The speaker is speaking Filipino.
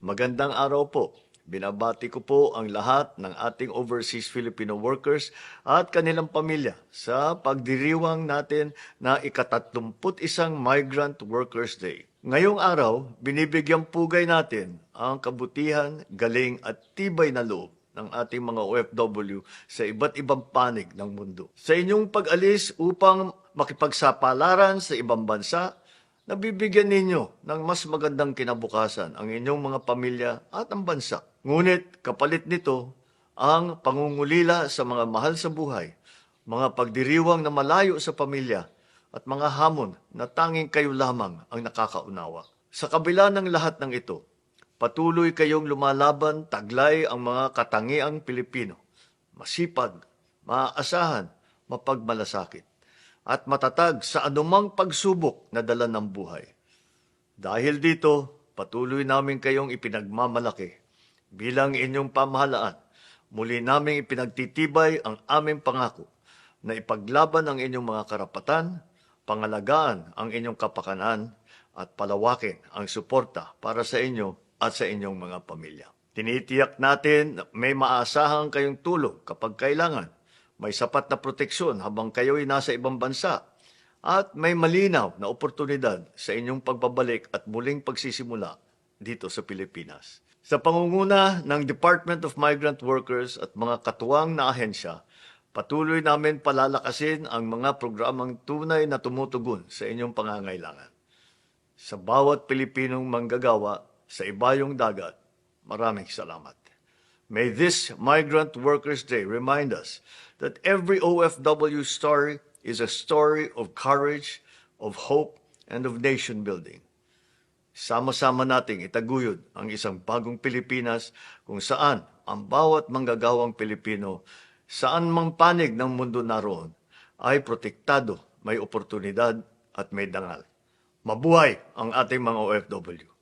Magandang araw po. Binabati ko po ang lahat ng ating overseas Filipino workers at kanilang pamilya sa pagdiriwang natin na ika-31 Migrant Workers Day. Ngayong araw, binibigyang pugay natin ang kabutihan, galing at tibay na loob ng ating mga OFW sa iba't ibang panig ng mundo. Sa inyong pag-alis upang makipagsapalaran sa ibang bansa, nabibigyan ninyo ng mas magandang kinabukasan ang inyong mga pamilya at ang bansa. Ngunit kapalit nito ang pangungulila sa mga mahal sa buhay, mga pagdiriwang na malayo sa pamilya at mga hamon na tanging kayo lamang ang nakakaunawa. Sa kabila ng lahat ng ito, patuloy kayong lumalaban taglay ang mga katangiang Pilipino, masipag, maaasahan, mapagmalasakit, at matatag sa anumang pagsubok na dala ng buhay. Dahil dito, patuloy namin kayong ipinagmamalaki bilang inyong pamahalaan. Muli naming ipinagtitibay ang aming pangako na ipaglaban ang inyong mga karapatan, pangalagaan ang inyong kapakanan, at palawakin ang suporta para sa inyo at sa inyong mga pamilya. Tinitiyak natin na may maaasahan kayong tulong kapag kailangan, may sapat na proteksyon habang kayo'y nasa ibang bansa, at may malinaw na oportunidad sa inyong pagbabalik at muling pagsisimula dito sa Pilipinas. Sa pangunguna ng Department of Migrant Workers at mga katuwang na ahensya, patuloy namin palalakasin ang mga programang tunay na tumutugon sa inyong pangangailangan. Sa bawat Pilipinong manggagawa sa ibayong dagat, maraming salamat. May this Migrant Workers Day remind us that every OFW story is a story of courage, of hope, and of nation building. Sama-sama nating itaguyod ang isang bagong Pilipinas kung saan ang bawat manggagawang Pilipino, saan mang panig ng mundo naroon, ay protektado, may oportunidad at may dangal. Mabuhay ang ating mga OFW!